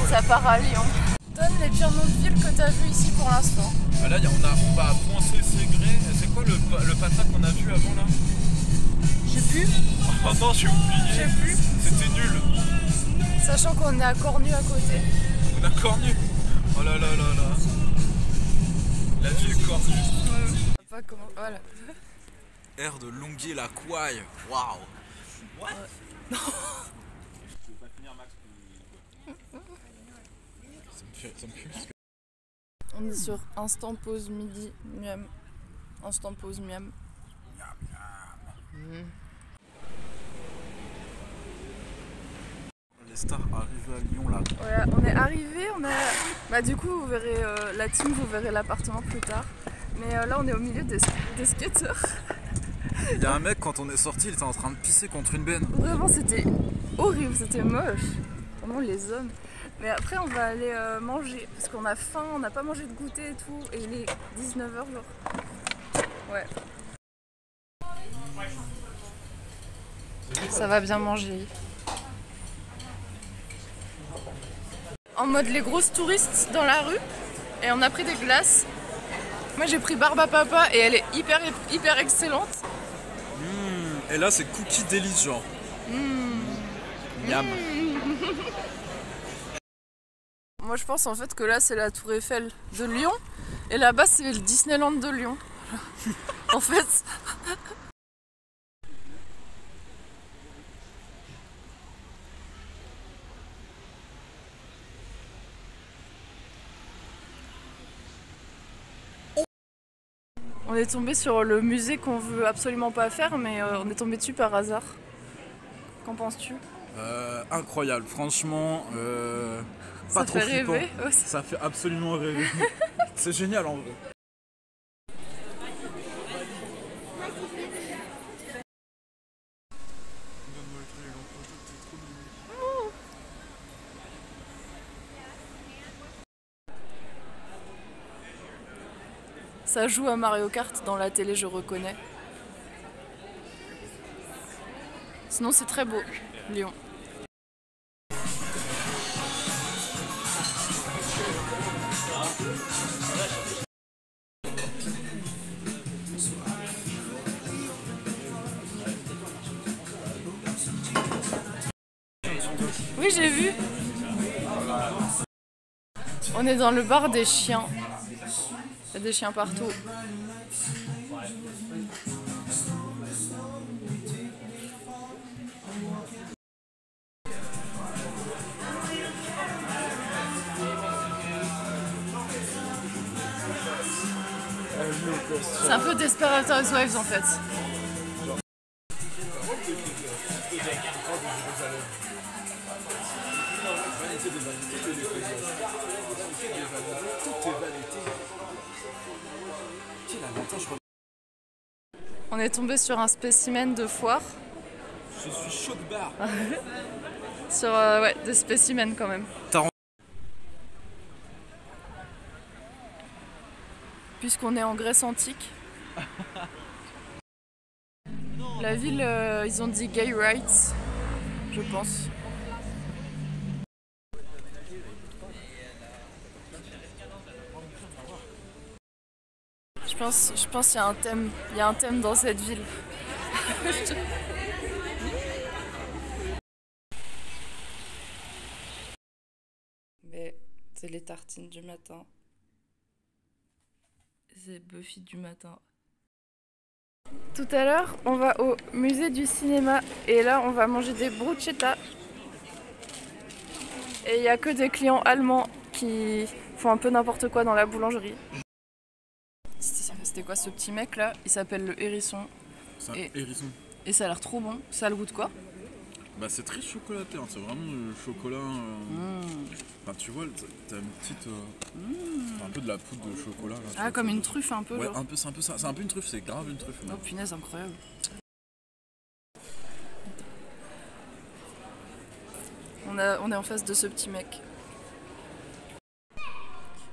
ça part à Lyon. Donne les pires noms de villes que t'as vu ici pour l'instant. Ah là, on va à Point-Ségré. C'est quoi le pata qu'on a vu avant là? Je sais plus. Oh non, j'ai oublié. Je sais plus. C'était nul. Sachant qu'on est à Cornu à côté. On a Cornu. Oh là là là là. La ville Cornu. Pas comment. Voilà. Air de Longuier-la-Couaille. Waouh. What? Non. Tu veux pas finir, Max? Ça me pue. On est sur instant pause midi, miam. Instant pause miam. Les stars arrivées à Lyon là. Voilà, on est arrivé, Bah du coup vous verrez la team, vous verrez l'appartement plus tard. Mais là on est au milieu des skateurs. Il y a un mec, quand on est sorti, il était en train de pisser contre une benne. Vraiment c'était horrible, c'était moche. Vraiment les hommes. Mais après on va aller manger parce qu'on a faim, on n'a pas mangé de goûter et tout. Et il est 19h genre. Ouais. Ça va bien manger. En mode les grosses touristes dans la rue. Et on a pris des glaces. Moi j'ai pris Barba Papa et elle est hyper excellente. Et là c'est cookie délice genre. Miam. Moi je pense en fait que là c'est la tour Eiffel de Lyon. Et là-bas c'est le Disneyland de Lyon. En fait. On est tombé sur le musée qu'on veut absolument pas faire, mais on est tombé dessus par hasard. Qu'en penses-tu? Incroyable, franchement, Ça pas trop fait flippant. rêver. Ouais, ça fait absolument rêver. C'est génial en vrai. Ça joue à Mario Kart dans la télé, je reconnais. Sinon c'est très beau, Lyon. Oui, j'ai vu. On est dans le bar des chiens. Il y a des chiens partout. C'est un peu Desperate Housewives en fait. On est tombé sur un spécimen de foire. Je suis chaud de barre. Sur ouais, des spécimens quand même. Puisqu'on est en Grèce antique. La ville, ils ont dit gay rights, je pense. Je pense qu'il y a un thème. Il y a un thème dans cette ville. Mais c'est les tartines du matin. C'est Buffy du matin. Tout à l'heure, on va au musée du cinéma et là, on va manger des bruschetta. Et il n'y a que des clients allemands qui font un peu n'importe quoi dans la boulangerie. C'était quoi ce petit mec là? Il s'appelle le hérisson. C'est un hérisson. Et ça a l'air trop bon. Ça a le goût de quoi? Bah c'est très chocolaté, hein. C'est vraiment le chocolat. Enfin tu vois, t'as une petite. Un peu de la poudre de chocolat. Là, ah comme une truffe un peu. Ouais, genre. un peu, c'est un peu ça. C'est un peu une truffe, c'est grave une truffe. Oh punaise, incroyable. On est en face de ce petit mec.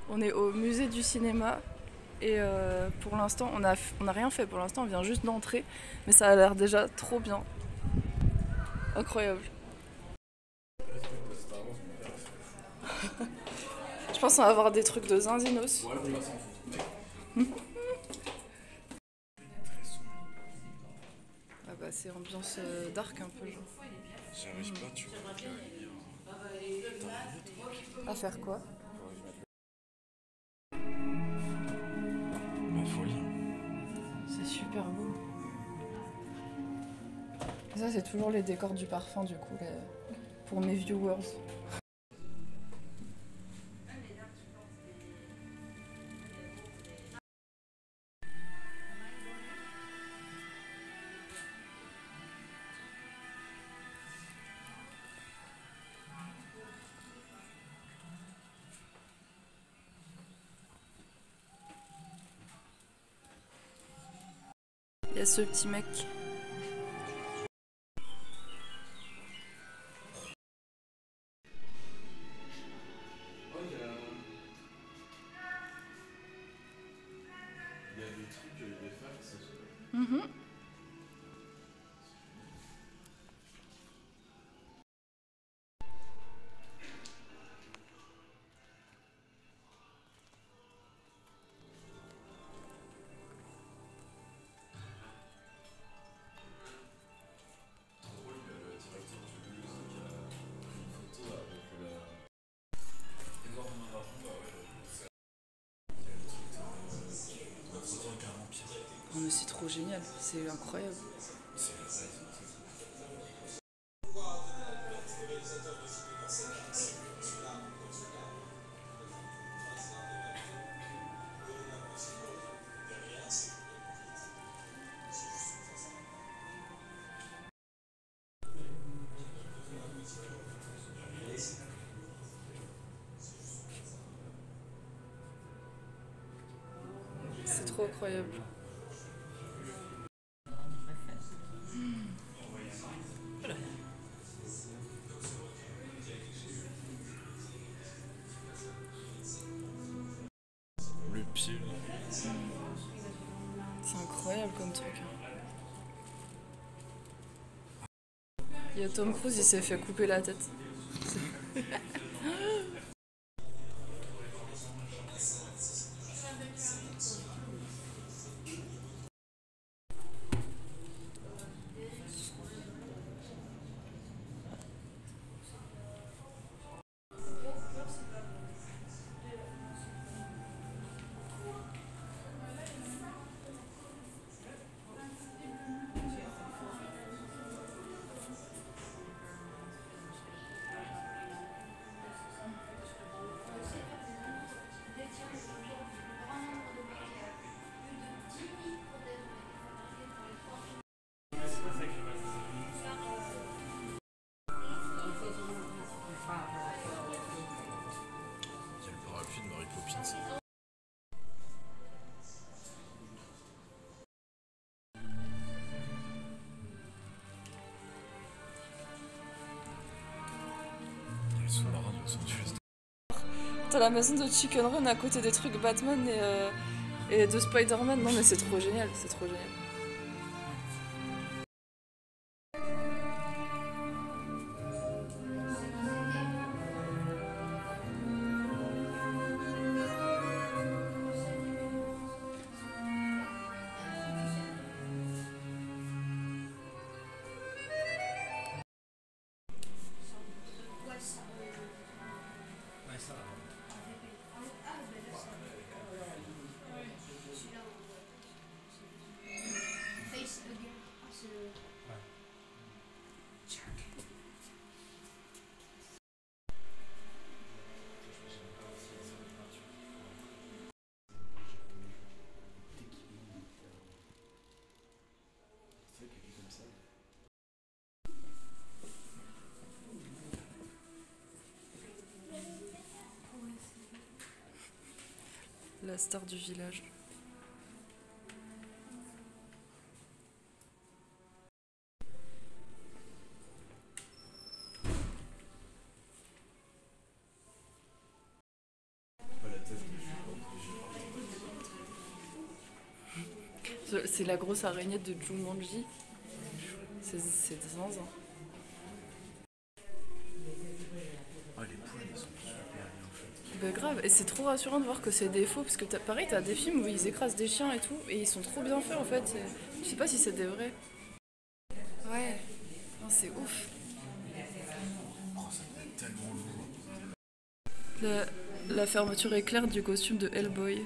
On est au musée du cinéma. Et pour l'instant, on a rien fait pour l'instant, on vient juste d'entrer, mais ça a l'air déjà trop bien. Incroyable. Je pense qu'on va avoir des trucs de zinzinos. Ouais, on va s'en foutre. Ah bah c'est ambiance dark un peu. J'arrive pas, tu vois, avec la lumière. À faire quoi? Ma folie. C'est super beau. Ça c'est toujours les décors du parfum du coup, pour mes viewers. Il y a ce petit mec. Il y a des trucs, des fax. Oh mais c'est trop génial, c'est incroyable. C'est trop incroyable. Le pied, là. C'est incroyable comme truc. Il y a Tom Cruise, il s'est fait couper la tête. Il y a le parapluie de Mary Poppins. Il y a le sous-marin de Los Angeles. T'as la maison de Chicken Run à côté des trucs Batman et de Spider-Man. Non mais c'est trop génial, c'est trop génial. La star du village. C'est la grosse araignée de Jumanji. C'est zinzin. Ah, les poules, elles sont super. Bah grave, et c'est trop rassurant de voir que c'est des faux, parce que pareil, t'as des films où ils écrasent des chiens et tout, et ils sont trop bien faits en fait. Je sais pas si c'est des vrais. Ouais, non, c'est ouf. Oh, ça doit être tellement lourd. La fermeture éclair du costume de Hellboy.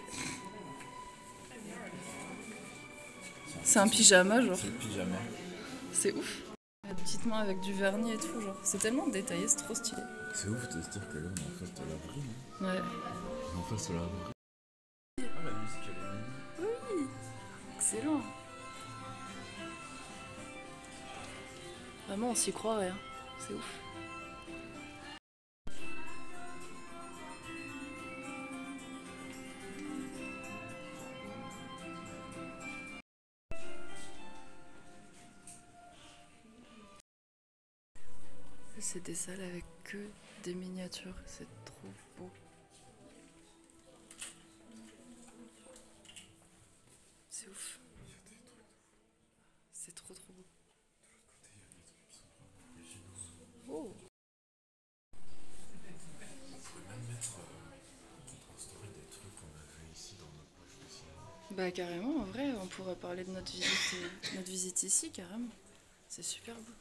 C'est un pyjama, genre. C'est le pyjama. C'est ouf. La petite main avec du vernis et tout, genre. C'est tellement détaillé, c'est trop stylé. C'est ouf de se dire que là on est en face de l'abri, non? Ouais. On est en face de l'abri. Ah, la musique elle est mignonne. Oui. Excellent. Vraiment, on s'y croirait, hein. C'est ouf. C'est des salles avec que des miniatures, c'est trop beau. C'est ouf. C'est trop beau. Oh. On pourrait même mettre en story des trucs qu'on a fait ici dans notre poche de cinéma. Bah carrément, en vrai, on pourrait parler de notre visite ici, carrément. C'est super beau.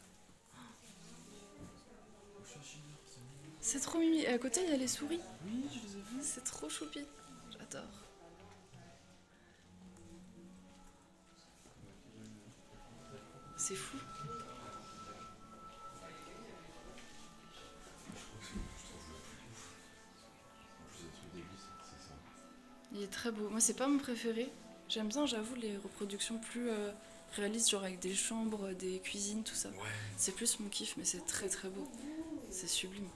C'est trop mimi. Et à côté, il y a les souris. Oui, je les ai vus. C'est trop choupi. J'adore. C'est fou. Il est très beau. Moi, c'est pas mon préféré. J'aime bien, j'avoue, les reproductions plus réalistes, genre avec des chambres, des cuisines, tout ça. Ouais. C'est plus mon kiff, mais c'est très beau. C'est sublime.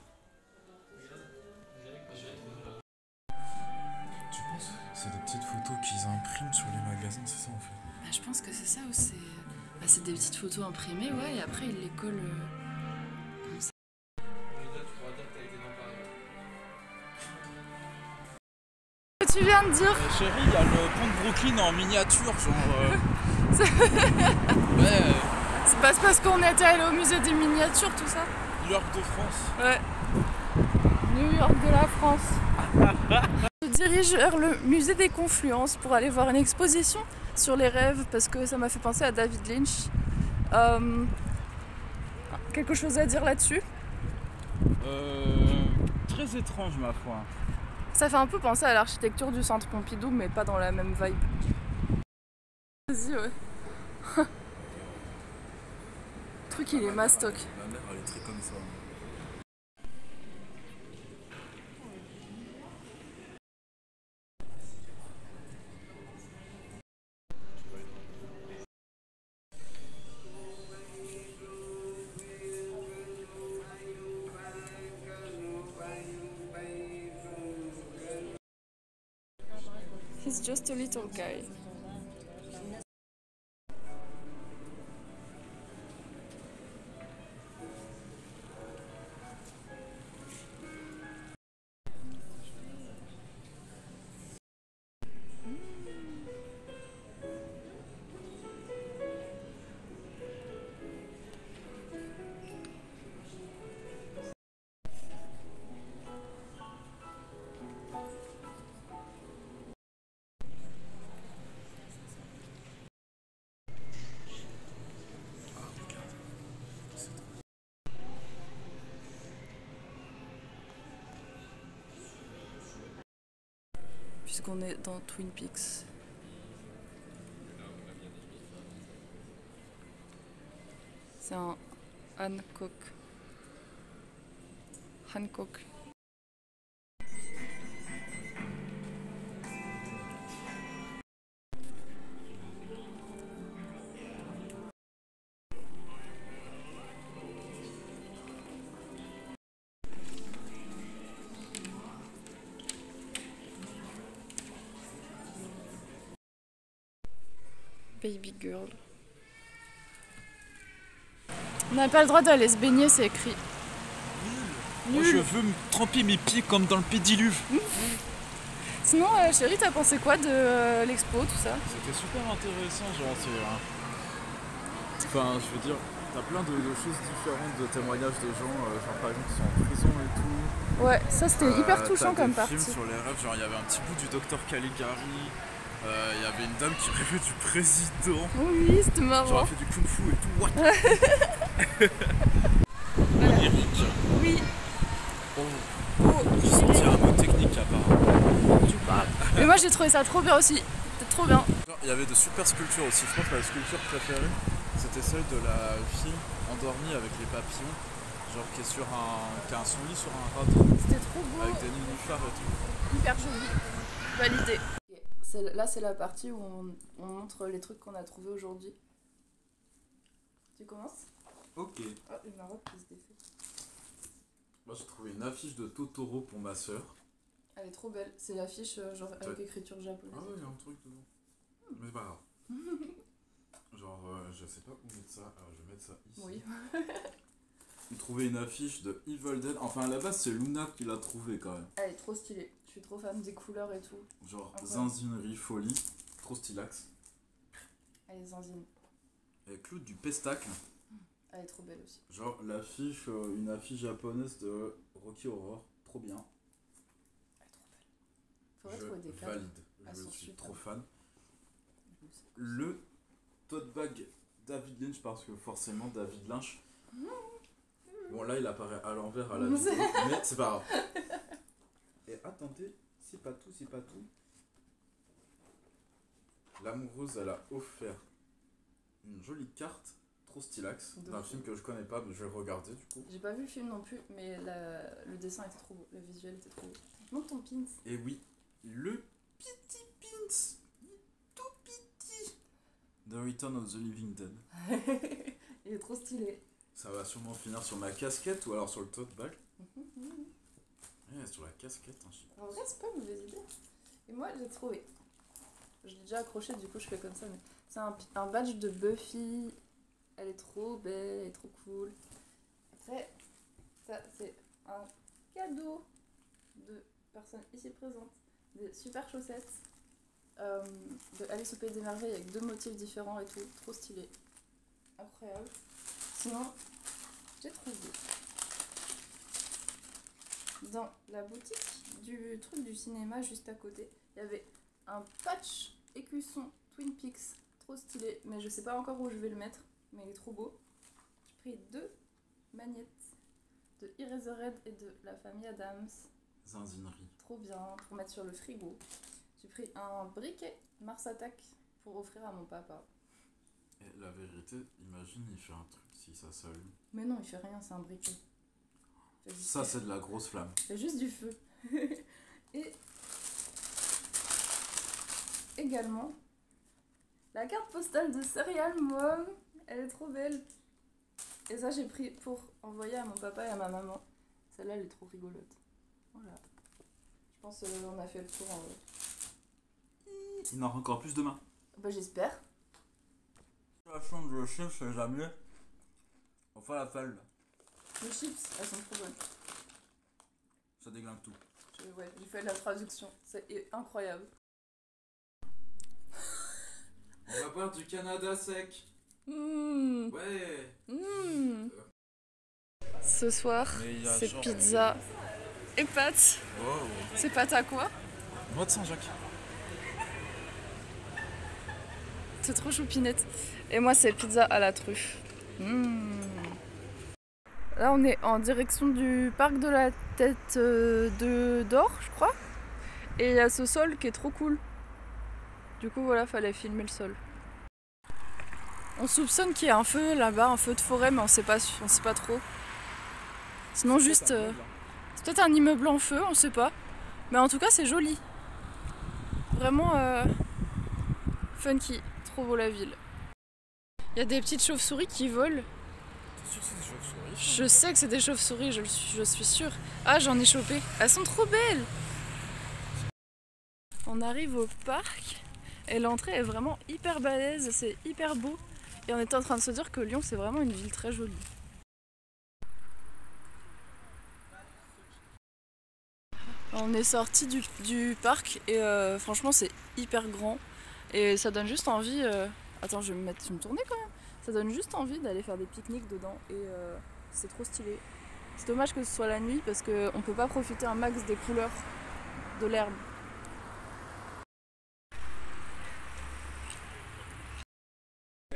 Tu penses c'est des petites photos qu'ils impriment sur les magasins, c'est ça en fait? Bah, je pense que c'est ça, ou c'est des petites photos imprimées, ouais, et après ils les collent comme ça. Tu viens de dire Chérie, il y a le pont de Brooklyn en miniature, genre. Ouais. c'est pas parce qu'on était allé au musée des miniatures, tout ça? New York de France. Ouais. New York de la France. Je me dirige vers le musée des Confluences pour aller voir une exposition sur les rêves parce que ça m'a fait penser à David Lynch. Quelque chose à dire là-dessus? Très étrange ma foi. Ça fait un peu penser à l'architecture du centre Pompidou, mais pas dans la même vibe. Vas-y, ouais. Le truc, il est mastoc. Ma mère elle est très comme ça. He's just a little guy. Puisqu'on est dans Twin Peaks. C'est un Hancock. Hancock. Baby girl. On n'a pas le droit d'aller se baigner, c'est écrit. Moi je veux me tremper mes pieds comme dans le pédiluve. Sinon, chérie, t'as pensé quoi de l'expo, tout ça? C'était super intéressant, genre c'est... Enfin, je veux dire, t'as plein de choses différentes, de témoignages de gens, genre par exemple qui sont en prison et tout. Ouais, ça c'était hyper touchant t'as comme des partie. films sur les rêves, genre il y avait un petit bout du docteur Caligari, il y avait une dame qui rêvait du président. Oui, c'était Genre marrant. elle fait du kung fu et tout. What? Voilà. Onirique. Oui. Oh, j'ai senti un mot technique apparemment. Tu parles. Mais moi j'ai trouvé ça trop bien aussi. C'était trop bien. Il y avait de super sculptures aussi. Je pense que ma sculpture préférée, c'était celle de la fille endormie avec les papillons. Genre qui est qui a son lit sur un radeau C'était trop beau. avec des nénuphars et tout. Hyper joli. Validé. Là c'est la partie où on montre les trucs qu'on a trouvés aujourd'hui. Tu commences? Ok. Oh, une robe qui se défait. Moi j'ai trouvé une affiche de Totoro pour ma soeur. Elle est trop belle. C'est l'affiche genre avec écriture japonaise. Ah ouais, il y a un truc dedans. Mais c'est pas grave. Genre, je sais pas où mettre ça. Alors je vais mettre ça ici. Oui. J'ai trouvé une affiche de Evil Dead. Enfin, à la base, c'est Luna qui l'a trouvé quand même. Elle est trop stylée. Je suis trop fan des couleurs et tout. Genre, Incroyable. zinzinerie, folie. Trop stylax. Elle est zanzine. Et Claude du Pestacle. Elle est trop belle aussi. Genre, l'affiche, une affiche japonaise de Rocky Horror. Trop bien. Elle est trop belle. Faudrait trouver des Je cadres. valide. Elles Je sont suis super. trop fan. Le tote bag David Lynch, parce que forcément, David Lynch. Bon, là, il apparaît à l'envers à la vidéo, mais c'est pas grave. Et attendez, c'est pas tout, c'est pas tout. L'amoureuse, elle a offert une jolie carte, trop stylax, d'un film que je connais pas, mais je vais le regarder du coup. J'ai pas vu le film non plus, mais le dessin était trop beau. Le visuel était trop beau. Montre ton pins. Et oui, le petit pins, tout petit. The Return of the Living Dead. Il est trop stylé. Ça va sûrement finir sur ma casquette ou alors sur le tote bag. Sur la casquette, hein, je... En vrai, c'est pas une mauvaise idée. Et moi, j'ai trouvé. Je l'ai déjà accroché, du coup, je fais comme ça. Mais c'est un badge de Buffy. Elle est trop belle, elle est trop cool. Après, ça, c'est un cadeau de personnes ici présentes. Des super chaussettes de Alice au Pays des Merveilles avec 2 motifs différents et tout. Trop stylé. Incroyable. Sinon, j'ai trouvé dans la boutique du truc du cinéma juste à côté, il y avait un patch écusson Twin Peaks, trop stylé, mais je sais pas encore où je vais le mettre, mais il est trop beau. J'ai pris 2 magnettes de Eraserhead et de la famille Adams. Zinzinerie. Trop bien, pour mettre sur le frigo. J'ai pris un briquet Mars Attack pour offrir à mon papa. Et la vérité, imagine, il fait un truc si ça s'allume. Mais non, il fait rien, c'est un briquet. Ça, c'est de la grosse flamme. C'est juste du feu. Et également, la carte postale de Serial Mom. Elle est trop belle. Et ça, j'ai pris pour envoyer à mon papa et à ma maman. Celle-là, elle est trop rigolote. Voilà. Je pense qu'on a fait le tour en vrai. Il y en aura encore plus demain. Bah, j'espère. La chambre de chef, c'est jamais. On fait la felle. Les chips, elles sont trop bonnes. Ça déglingue tout. Ouais, j'ai fait la traduction. C'est incroyable. On va boire du Canada sec. Mmh. Ouais. Mmh. Ce soir, Mais il y a c'est genre- pizza et pâtes. Wow. C'est pâtes à quoi? Noix de Saint-Jacques. C'est trop choupinette. Et moi, c'est pizza à la truffe. Mmh. Là, on est en direction du parc de la Tête d'Or, je crois. Et il y a ce sol qui est trop cool. Du coup, voilà, fallait filmer le sol. On soupçonne qu'il y a un feu là-bas, un feu de forêt, mais on sait pas trop. Sinon, juste... c'est peut-être un immeuble en feu, on sait pas. Mais en tout cas, c'est joli. Vraiment funky. Trop beau la ville. Il y a des petites chauves-souris qui volent. T'es sûr que c'est des chauves-souris? Je sais que c'est des chauves-souris, je suis sûre. Ah, j'en ai chopé. Elles sont trop belles. On arrive au parc et l'entrée est vraiment hyper balèze, c'est hyper beau. Et on était en train de se dire que Lyon, c'est vraiment une ville très jolie. On est sorti du parc et franchement, c'est hyper grand. Et ça donne juste envie... Attends, je vais me tourner quand même. Ça donne juste envie d'aller faire des pique-niques dedans et c'est trop stylé. C'est dommage que ce soit la nuit parce qu'on peut pas profiter un max des couleurs de l'herbe.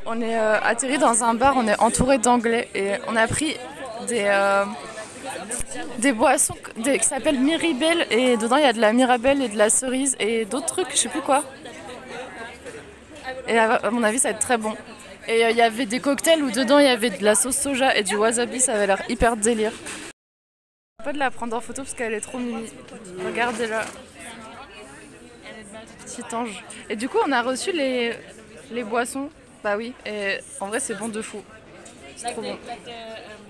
On est atterri dans un bar, on est entouré d'anglais et on a pris des boissons qui s'appellent Miribelle et dedans il y a de la Mirabelle et de la cerise et d'autres trucs, je sais plus quoi. Et à mon avis ça va être très bon. Et il y avait des cocktails où dedans il y avait de la sauce soja et du wasabi, ça avait l'air hyper délire. On va pas de la prendre en photo parce qu'elle est trop mimi. Regardez-la. Petit ange. Et du coup on a reçu les boissons. Bah oui, et en vrai c'est bon de fou. C'est trop bon.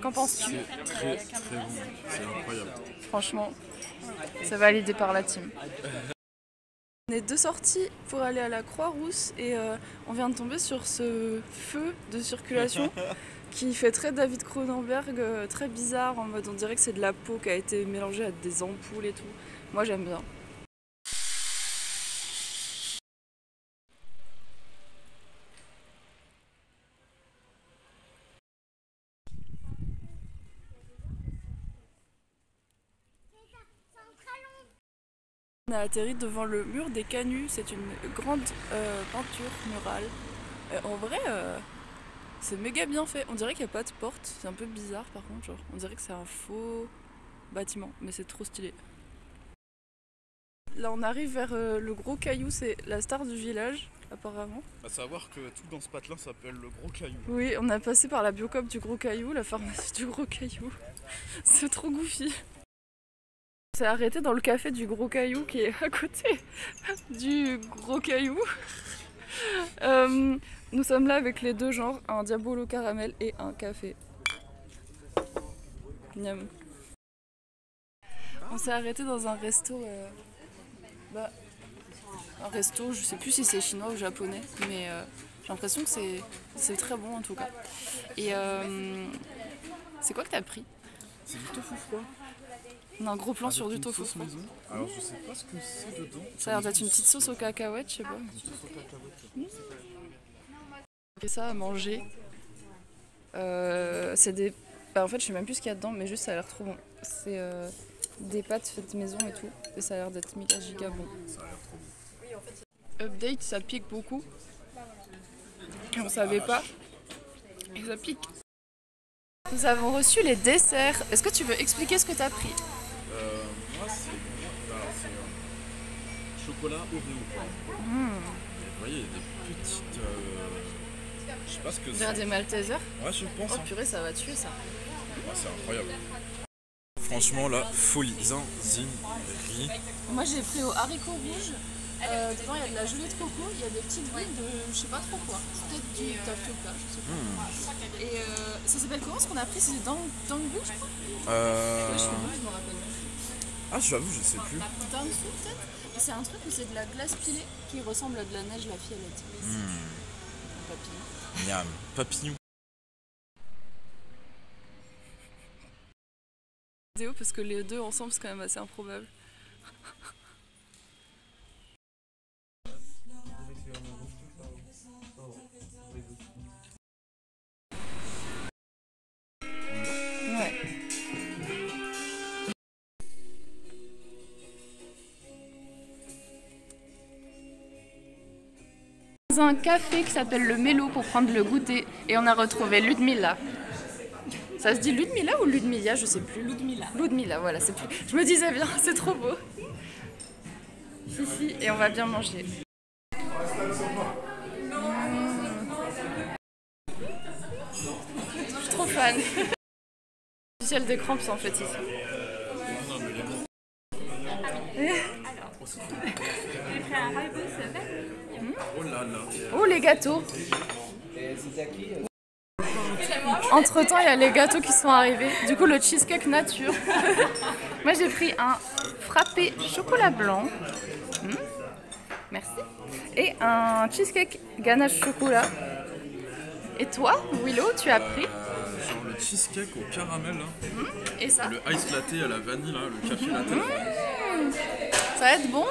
Qu'en penses-tu? C'est très très bon, c'est incroyable. Franchement, c'est validé par la team. On est deux sorties pour aller à la Croix-Rousse et on vient de tomber sur ce feu de circulation qui fait très David Cronenberg, très bizarre, en mode on dirait que c'est de la peau qui a été mélangée à des ampoules et tout. Moi j'aime bien. On a atterri devant le mur des Canuts, c'est une grande peinture murale. En vrai, c'est méga bien fait. On dirait qu'il n'y a pas de porte, c'est un peu bizarre par contre. Genre, on dirait que c'est un faux bâtiment, mais c'est trop stylé. Là, on arrive vers le Gros Caillou, c'est la star du village, apparemment. À savoir que tout dans ce patelin s'appelle le Gros Caillou. Oui, on a passé par la Biocop du Gros Caillou, la pharmacie du Gros Caillou. C'est trop goofy. On s'est arrêté dans le café du Gros Caillou qui est à côté du Gros Caillou. Nous sommes là avec les deux genres, un Diabolo caramel et un café. Miam. On s'est arrêté dans un resto, un resto, je sais plus si c'est chinois ou japonais, mais j'ai l'impression que c'est très bon en tout cas. Et c'est quoi que t'as pris? C'est du tofu froid. On a un gros plan Avec sur du une tofu sauce froid. maison. Alors je sais pas ce que c'est dedans. Ça a l'air d'être une petite sauce aux cacahuètes, je sais pas. Une sauce aux cacahuètes. Et ça à manger. C'est des. Bah, en fait, je sais même plus ce qu'il y a dedans, mais juste ça a l'air trop bon. C'est des pâtes faites maison et tout. Et ça a l'air d'être méga giga bon. Ça a l'air trop bon. Update, ça pique beaucoup. Et on savait pas. Et ça pique. Nous avons reçu les desserts. Est-ce que tu veux expliquer ce que tu as pris? Moi c'est chocolat Oreo. Vous voyez, il y a des petites. Je sais pas ce que c'est. Des Maltesers? Ouais, je pense. Oh purée, ça va tuer ça. Ouais, c'est incroyable. Franchement, la folie. Zinzinerie. Moi j'ai pris au haricot rouge. Dedans il y a de la gelée de coco, il y a des petites billes de je sais pas trop quoi. C'est peut-être du tapioca, je sais pas. Et ça s'appelle comment ce qu'on a pris? C'est Dangu je crois? Ouais, je me rappelle même. Ah, j'avoue, je sais plus. Dangu peut-être? Et c'est un truc où c'est de la glace pilée qui ressemble à de la neige, la fille elle a dit. Un papillon. Miam. Papillon. Vidéo parce que les deux ensemble c'est quand même assez improbable. Un café qui s'appelle le Mélo pour prendre le goûter et on a retrouvé Ludmilla. Ça se dit Ludmilla ou Ludmilla, je sais plus. Ludmilla. Ludmilla, voilà, c'est plus. Je me disais bien, c'est trop beau. Si, et on va bien manger. Je suis trop fan. Ciel des crampes en fait ici. Oh là là. Oh les gâteaux. Entre temps il y a les gâteaux qui sont arrivés. Du coup le cheesecake nature. Moi j'ai pris un frappé chocolat blanc. Merci. Et un cheesecake ganache chocolat. Et toi, Willow, tu as pris Genre le cheesecake au caramel là. Et ça? Le ice latte à la vanille là, le café latte. Ça va être bon.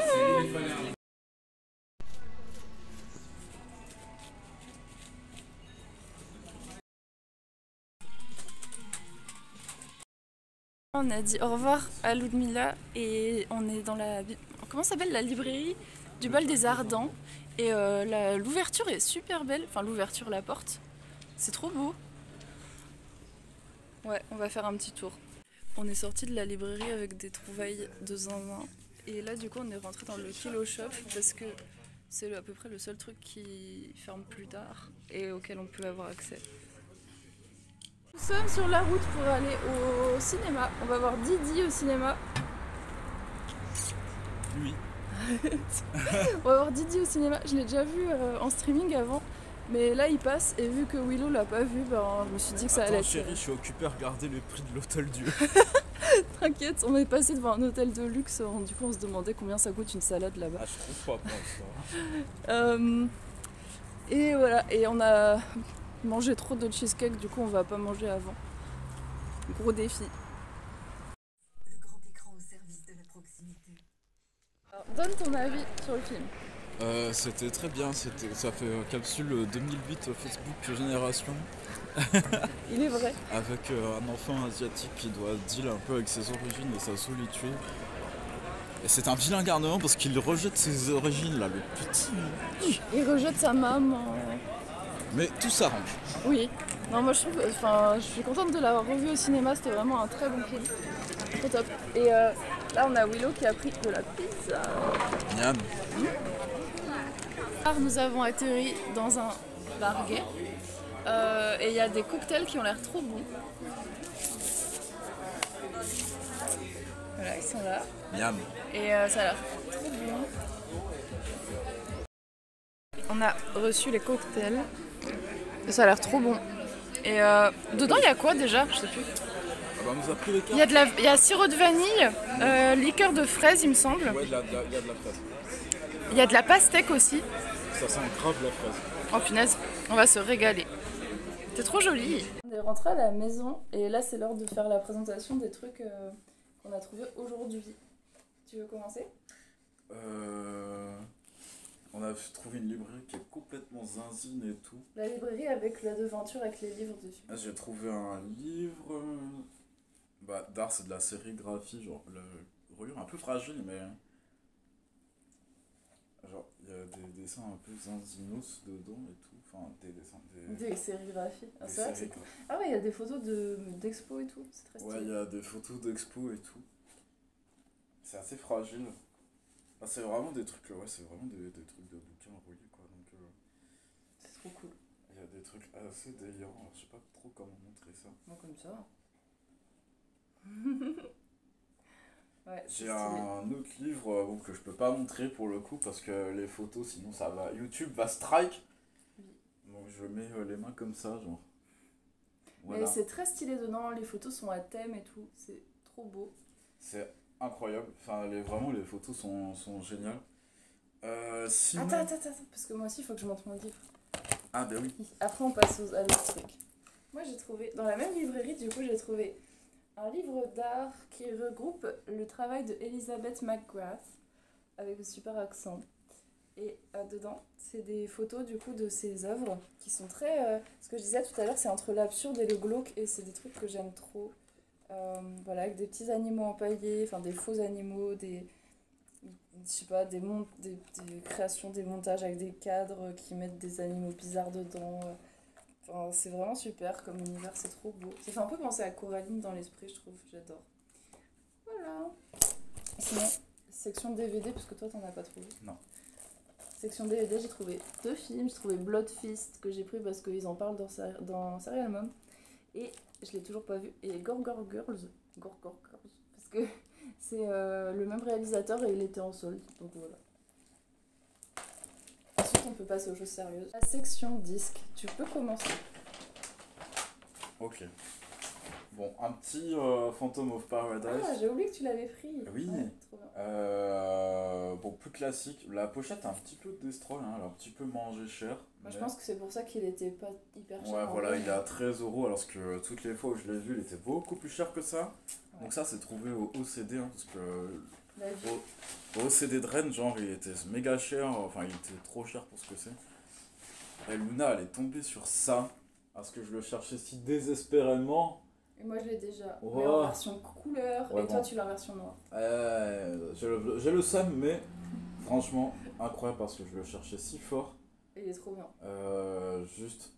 on a dit au revoir à Ludmilla et on est dans la... Comment s'appelle la librairie du Bal des Ardents. Et l'ouverture est super belle, enfin l'ouverture, la porte, c'est trop beau. Ouais, on va faire un petit tour. On est sorti de la librairie avec des trouvailles de zinzin. Et là du coup on est rentré dans le Kilo Shop parce que c'est à peu près le seul truc qui ferme plus tard et auquel on peut avoir accès. Nous sommes sur la route pour aller au cinéma. On va voir Didi au cinéma. Oui. On va voir Didi au cinéma. Je l'ai déjà vu en streaming avant. Mais là il passe et vu que Willow l'a pas vu, ben, je me suis dit que ça allait être... Chérie, je suis occupé à regarder le prix de l'hôtel Dieu. T'inquiète, on est passé devant un hôtel de luxe, du coup on se demandait combien ça coûte une salade là-bas. Ah, je trouve pas pour ça. Et voilà, et on a mangé trop de cheesecake, du coup on va pas manger avant. Gros défi. Le grand écran au service de la proximité. Alors, donne ton avis sur le film. C'était très bien, ça fait capsule 2008 Facebook Génération. Il est vrai. Avec un enfant asiatique qui doit deal un peu avec ses origines et sa solitude. Et c'est un vilain garnement parce qu'il rejette ses origines là, le petit. Il rejette sa maman. Mais tout s'arrange. Oui. Non, moi je trouve, enfin, je suis contente de l'avoir revu au cinéma, c'était vraiment un très bon film. Trop top. Et là on a Willow qui a pris de la pizza. Miam. Nous avons atterri dans un bar gay et il y a des cocktails qui ont l'air trop bons. Voilà, ils sont là. Miam. Et ça a l'air trop bon. On a reçu les cocktails. Et ça a l'air trop bon. Et dedans, il y a quoi déjà? Je sais plus. Ah bah, on nous a pris les cartes. Il y a sirop de vanille, liqueur de fraise, il me semble. Ouais, il y a de la fraise. Il y a de la pastèque aussi. Ça sent grave la fraise. Oh punaise, on va se régaler. C'est trop joli. On est rentré à la maison et là c'est l'heure de faire la présentation des trucs qu'on a trouvés aujourd'hui. Tu veux commencer? On a trouvé une librairie qui est complètement zinzine et tout. La librairie avec la devanture avec les livres dessus. Là, j'ai trouvé un livre d'art, c'est de la sérigraphie, genre le reliure un peu fragile, mais genre il y a des dessins un peu zinzinos dedans et tout. Enfin, des dessins. Des sérigraphies. Ah, des c'est vrai que sérigraphies. Ah ouais, il y a des photos d'expo et tout. C'est très stylé. Ouais, il y a des photos d'expo et tout. C'est assez fragile. Ah, c'est vraiment des trucs, ouais, c'est vraiment des trucs de bouquins reliés quoi. Donc, c'est trop cool. il y a des trucs assez délirants. Alors, je sais pas trop comment montrer ça. Moi, comme ça. Ouais, J'ai un autre livre que je peux pas montrer pour le coup parce que les photos sinon ça va YouTube va strike. Oui. Donc je mets les mains comme ça genre. Voilà. Mais c'est très stylé dedans, les photos sont à thème et tout, c'est trop beau. C'est incroyable, enfin vraiment les photos sont géniales. Sinon... Attends, parce que moi aussi il faut que je montre mon livre. Ah bah oui. Après on passe à l'autre truc. Moi j'ai trouvé, dans la même librairie du coup j'ai trouvé un livre d'art qui regroupe le travail de Elizabeth McGrath avec un super accent. Et dedans, c'est des photos du coup de ses œuvres qui sont très... ce que je disais tout à l'heure, c'est entre l'absurde et le glauque et c'est des trucs que j'aime trop. Voilà, avec des petits animaux empaillés, enfin des faux animaux, des... Je sais pas, des créations, des montages avec des cadres qui mettent des animaux bizarres dedans. Enfin, c'est vraiment super comme univers, c'est trop beau. Ça fait un peu penser à Coraline dans l'esprit, je trouve, j'adore. Voilà. Sinon, section DVD, parce que toi t'en as pas trouvé. Non. Section DVD, j'ai trouvé 2 films. J'ai trouvé Blood Feast, que j'ai pris parce qu'ils en parlent dans Serial Mom. Et je l'ai toujours pas vu. Et Gorgor Girls, parce que c'est le même réalisateur et il était en solde, donc voilà. Ensuite, on peut passer aux choses sérieuses. La section disque, tu peux commencer. Ok. Bon, un petit Phantom of Paradise. Ah, j'ai oublié que tu l'avais pris. Oui. Ouais, trop bien. Bon, plus classique. La pochette est un petit peu destroy, hein, elle a un petit peu mangé cher. Moi, je pense que c'est pour ça qu'il était pas hyper cher. Ouais, voilà, il est à 13 €, alors que toutes les fois où je l'ai vu, il était beaucoup plus cher que ça. Ouais. Donc ça, c'est trouvé au OCD, hein, parce que La vie. au OCD de Rennes, genre, il était méga cher, enfin, il était trop cher pour ce que c'est. Et Luna, elle est tombée sur ça, parce que je le cherchais si désespérément. Et moi, je l'ai déjà. Oh. Mais en version couleur. Ouais, et toi, bon. tu l'as en version noire. J'ai le seum, mais franchement, incroyable parce que je le cherchais si fort. Et il est trop bien. Juste,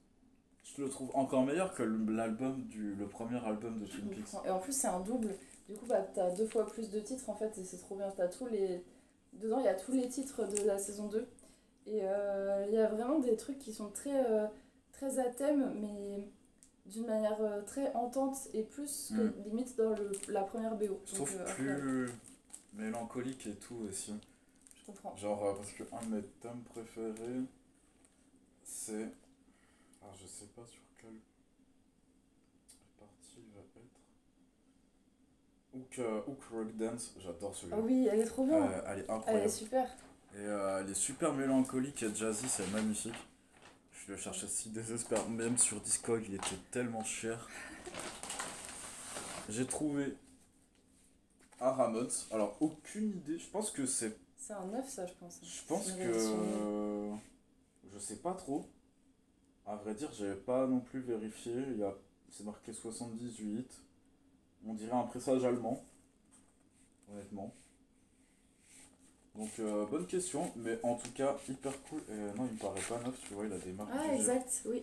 je le trouve encore meilleur que le premier album de Twin Peaks. Et en plus, c'est un double. Du coup, bah, t'as 2 fois plus de titres en fait. Et c'est trop bien. T'as tous les. Dedans, il y a tous les titres de la saison 2. Et il y a vraiment des trucs qui sont très à thème, mais d'une manière très hantante et plus que limite dans la première BO. Je trouve plus mélancolique et tout aussi. Je comprends. Genre, parce que un de mes thèmes préférés, c'est. Alors, je sais pas sur quelle partie va être. Hook Rock Dance, j'adore celui-là. Oh oui, elle est trop bien. Elle est Elle incroyable. est super. Et elle est super mélancolique et jazzy, c'est magnifique. Je le cherchais si désespérément, même sur Discog, il était tellement cher. J'ai trouvé un Ramones, alors aucune idée, je pense que c'est... C'est un 9 ça, je pense. Je pense que... Je sais pas trop. À vrai dire, j'avais pas non plus vérifié, c'est marqué 78. On dirait un pressage allemand, honnêtement. Donc bonne question, mais en tout cas hyper cool. Non, il me paraît pas neuf, tu vois, il a des marques. Ah, exact, oui.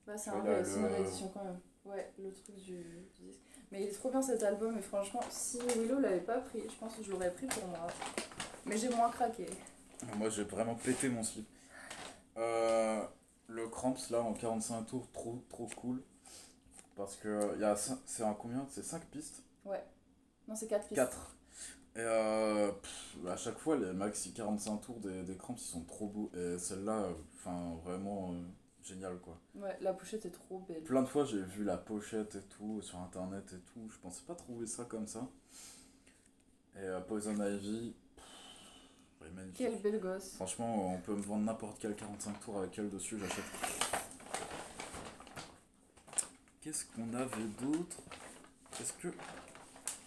Bah, c'est une le... réédition quand même. Ouais, le truc du disque. Mais il est trop bien cet album, et franchement, si Willow l'avait pas pris, je pense que je l'aurais pris pour moi. Mais j'ai moins craqué. Moi j'ai vraiment pété mon slip. Le Cramps là en 45 tours, trop cool. Parce que c'est un combien? C'est 5 pistes? Ouais. Non, c'est 4 pistes. 4. Et à chaque fois, les maxi 45 tours des Cramps, ils sont trop beaux. Et celle-là, vraiment génial quoi. Ouais, la pochette est trop belle. Plein de fois, j'ai vu la pochette et tout sur internet et tout. Je pensais pas trouver ça comme ça. Et Poison Ivy, magnifique. Quel bel gosse. Franchement, on peut me vendre n'importe quel 45 tours avec elle dessus, j'achète. Qu'est-ce qu'on avait d'autre? Est-ce que...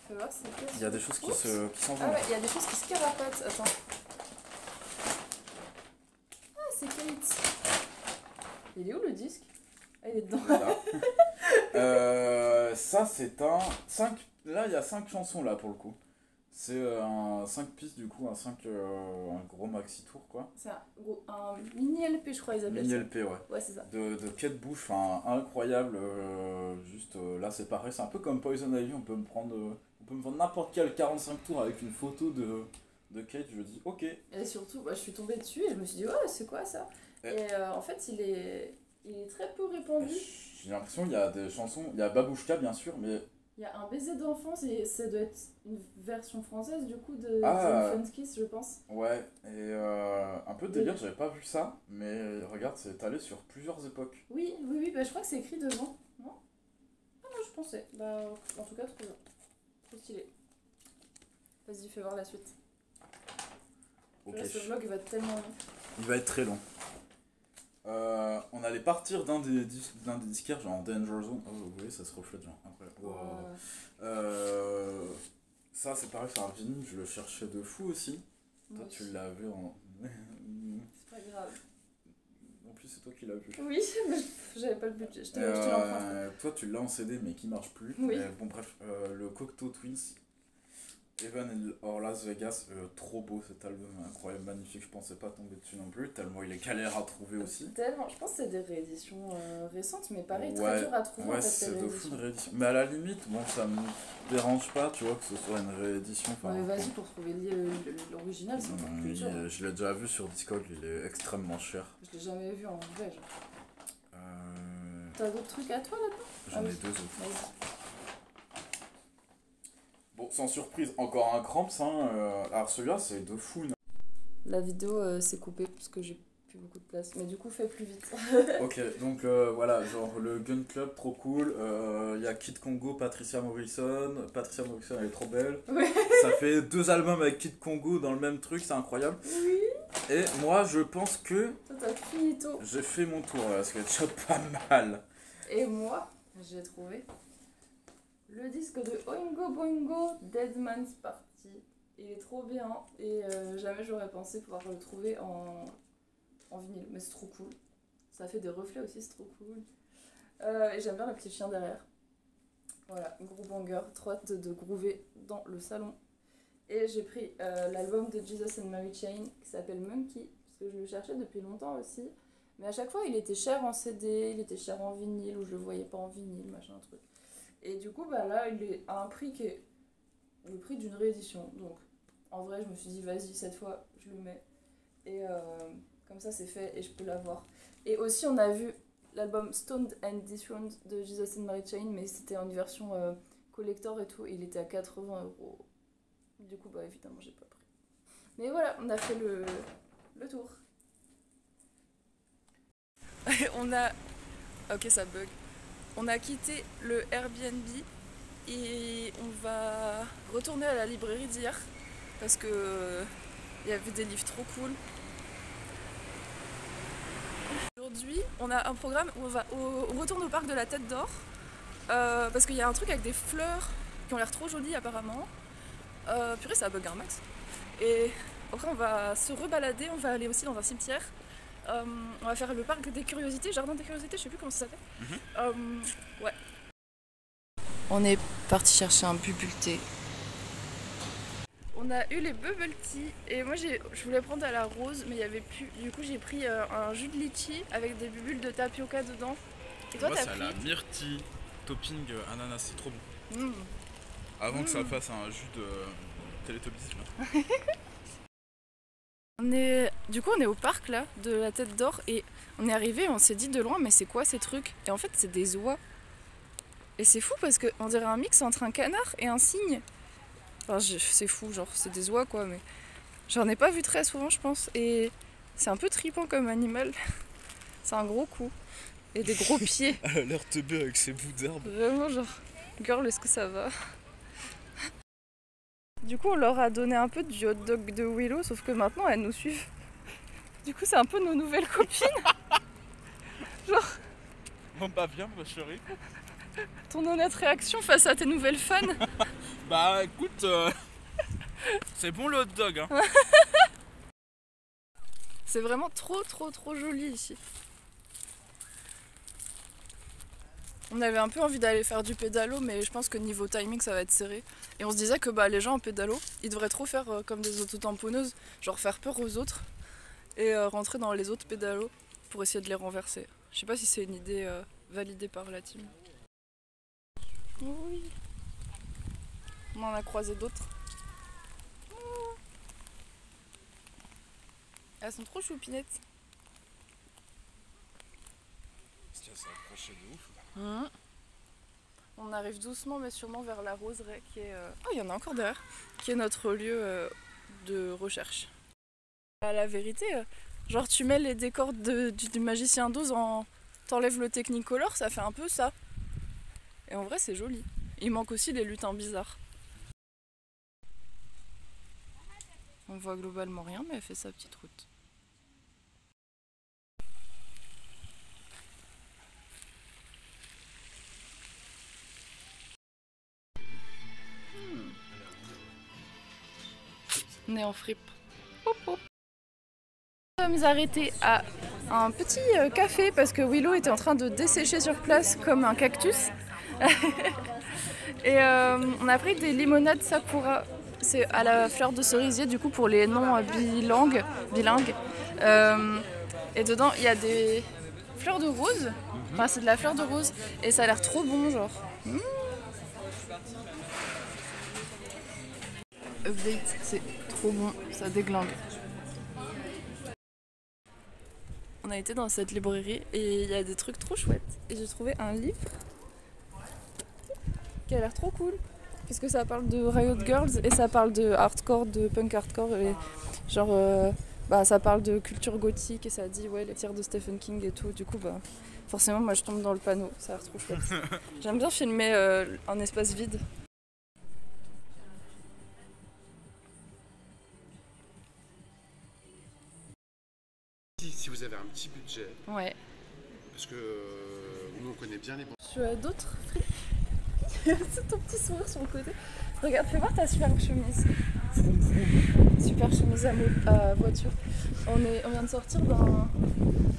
Fais voir, c'est quoi? Il y a des choses qui s'en vont. Ah ouais, il y a des choses qui se carapatent. Attends. Ah, c'est Kate. Il est où le disque? Ah, il est dedans. Voilà. Ça, c'est un... 5... Là, il y a 5 chansons, là, pour le coup. C'est un 5 pistes, du coup, un gros maxi tour, quoi. C'est un mini LP, je crois, ils appellent mini ça. LP, ouais. Ouais, c'est ça. De Kate Bush, incroyable. Là, c'est pareil, c'est un peu comme Poison Ivy, on peut me vendre n'importe quel 45 tours avec une photo de Kate, je dis ok. Et surtout, bah, je suis tombée dessus et je me suis dit, ouais, c'est quoi ça? Et en fait, il est très peu répandu. J'ai l'impression qu'il y a des chansons, il y a Babouchka bien sûr, mais... Il y a un baiser d'enfance et ça doit être une version française du coup de Ah. The Funkies, je pense. Ouais, et un peu de délire, j'avais pas vu ça, mais regarde, c'est allé sur plusieurs époques. Oui, bah, je crois que c'est écrit devant, non? Ah non, je pensais. Bah, en tout cas, trop bien. Trop stylé. Vas-y, fais voir la suite. Ok. Là, ce vlog va tellement vite. Il va être très long. On allait partir d'un des disquaires, genre Danger Zone. Oh, vous voyez, ça se reflète, genre incroyable. Wow. Ça, c'est pareil, c'est un vinyle, je le cherchais de fou aussi. Toi, tu l'as vu en. C'est pas grave. En plus, c'est toi qui l'as vu. Oui, mais j'avais pas le budget, je te l'emprunte. Toi, tu l'as en CD, mais qui marche plus. Oui. Mais bon, bref, le Cocteau Twins. Even or Las Vegas, trop beau cet album, incroyable, magnifique, je pensais pas tomber dessus non plus, tellement il est galère à trouver aussi. Tellement, je pense que c'est des rééditions récentes, mais pareil, Ouais, très dur à trouver ouais, en fait. C'est de fou une réédition. Mais à la limite, bon, ça me dérange pas, tu vois, que ce soit une réédition. Ouais, vas-y, pour trouver l'original, c'est encore plus dur. Je l'ai déjà vu sur Discord, il est extrêmement cher. Je l'ai jamais vu en vrai, genre. Euh... T'as d'autres trucs à toi là-dedans? J'en ai oui. deux autres. Vas-y. Bon, sans surprise, encore un Cramps, alors celui-là, c'est de fou. La vidéo s'est coupée parce que j'ai plus beaucoup de place, mais du coup, fais plus vite. Ok, donc voilà, genre le Gun Club, trop cool. Il y a Kid Congo, Patricia Morrison. Patricia Morrison, elle est trop belle. Ouais. Ça fait 2 albums avec Kid Congo dans le même truc, c'est incroyable. Oui. Et moi, je pense que Toi, t'as finito. j'ai fait mon tour là, parce que c'est déjà pas mal. Et moi, j'ai trouvé le disque de Oingo Boingo, Dead Man's Party. Il est trop bien et jamais j'aurais pensé pouvoir le trouver en vinyle, mais c'est trop cool. Ça fait des reflets aussi, c'est trop cool. Et j'aime bien le petit chien derrière. Voilà, gros banger, trop hâte de groover dans le salon. Et j'ai pris l'album de Jesus and Mary Chain qui s'appelle Monkey, parce que je le cherchais depuis longtemps aussi. Mais à chaque fois, il était cher en CD, il était cher en vinyle, ou je le voyais pas en vinyle, machin truc. Et du coup, bah là, il est à un prix qui est le prix d'une réédition. Donc, en vrai, je me suis dit, vas-y, cette fois, je le mets. Et comme ça, c'est fait et je peux l'avoir. Et aussi, on a vu l'album Stoned and Dethroned de Jesus and Mary Chain, mais c'était en version collector et tout. Il était à 80 €. Du coup, bah évidemment, j'ai pas pris. Mais voilà, on a fait le tour. On a... Ok, ça bug. On a quitté le Airbnb et on va retourner à la librairie d'hier parce que il y avait des livres trop cool. Aujourd'hui, on a un programme où on retourne au parc de la Tête d'Or parce qu'il y a un truc avec des fleurs qui ont l'air trop jolies apparemment. Purée, ça bug un max. Et après, on va se rebalader, on va aller aussi dans un cimetière. On va faire le parc des curiosités, jardin des curiosités, je sais plus comment ça s'appelle. Ouais. On est parti chercher un bubble thé. On a eu les bubble tea et moi je voulais prendre à la rose mais il y avait plus. Du coup j'ai pris un jus de litchi avec des bulles de tapioca dedans. Et toi t'as pris? C'est la myrtille topping ananas, c'est trop bon. Avant que ça fasse un jus de Teletubbies. Du coup on est au parc là de la Tête d'Or et on est arrivé, on s'est dit de loin mais c'est quoi ces trucs? Et en fait c'est des oies. Et c'est fou parce qu'on dirait un mix entre un canard et un cygne. Enfin c'est fou, genre c'est des oies quoi, mais j'en ai pas vu très souvent je pense. Et c'est un peu trippant comme animal. C'est un gros cou. Et des gros pieds. Elle a l'air teubée avec ses bouts d'herbe. Vraiment genre, girl est-ce que ça va? Du coup, on leur a donné un peu du hot dog de Willow, sauf que maintenant, elles nous suivent. Du coup, c'est un peu nos nouvelles copines. Genre... Bon bah viens ma chérie. Ton honnête réaction face à tes nouvelles fans? Bah écoute, c'est bon le hot dog hein. C'est vraiment trop joli ici. On avait un peu envie d'aller faire du pédalo, mais je pense que niveau timing ça va être serré. Et on se disait que bah, les gens en pédalo, ils devraient trop faire comme des autotamponneuses, genre faire peur aux autres et rentrer dans les autres pédalos pour essayer de les renverser. Je sais pas si c'est une idée validée par la team. Oui. On en a croisé d'autres. Elles sont trop choupinettes. Ça approchait de ouf. On arrive doucement mais sûrement vers la roseraie qui est... Oh, il y en a encore derrière. Qui est notre lieu de recherche. À la vérité, genre tu mets les décors du magicien d'Oz t'enlèves le Technicolor, ça fait un peu ça. Et en vrai c'est joli. Il manque aussi les lutins bizarres. On voit globalement rien mais elle fait sa petite route. On est en fripe. Hop, hop. Nous sommes arrêtés à un petit café parce que Willow était en train de dessécher sur place comme un cactus. Et on a pris des limonades Sakura. C'est à la fleur de cerisier du coup pour les noms bilingues. Et dedans il y a des fleurs de rose. Enfin c'est de la fleur de rose et ça a l'air trop bon genre. Update, c'est trop bon, ça déglingue. On a été dans cette librairie et il y a des trucs trop chouettes. Et j'ai trouvé un livre qui a l'air trop cool. Parce que ça parle de Riot Girls et ça parle de hardcore, de punk hardcore. Et genre, ça parle de culture gothique et ça dit ouais, les tirs de Stephen King et tout. Du coup, bah, forcément, moi je tombe dans le panneau. Ça a l'air trop chouette. J'aime bien filmer un espace vide. Si vous avez un petit budget, Ouais. parce que nous on connaît bien les bons. Tu as d'autres frites? C'est ton petit sourire sur le côté. Regarde, fais voir ta superbe chemise. Super chemise à voiture. On vient de sortir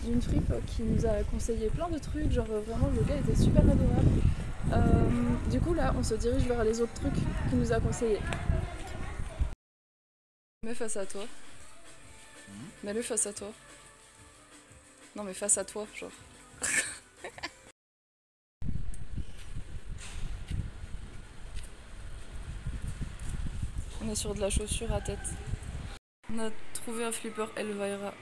d'une fripe qui nous a conseillé plein de trucs. Genre vraiment le gars était super adorable. Du coup là on se dirige vers les autres trucs qu'il nous a conseillés. Mets face à toi. Mets-le face à toi. Non mais face à toi, genre. On est sur de la chaussure à tête. On a trouvé un flipper Elvira.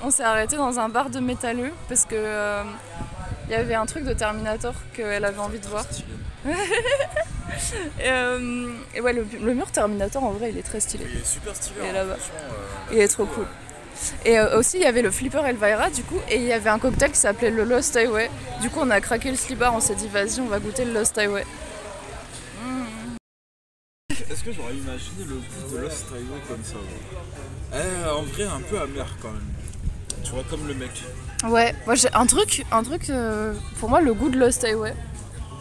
On s'est arrêté dans un bar de métalleux parce que y avait un truc de Terminator qu'elle avait envie de voir. Et ouais, le mur Terminator en vrai il est très stylé. Il est super stylé. Et là-bas. Il est trop cool. Et aussi il y avait le flipper Elvira du coup et il y avait un cocktail qui s'appelait le Lost Highway. Du coup on a craqué le slibard, on s'est dit vas-y on va goûter le Lost Highway. Est-ce que j'aurais imaginé le goût de Lost Highway comme ça? En vrai un peu amer quand même. Tu vois comme le mec. Ouais, moi j'ai un truc pour moi le goût de Lost Highway.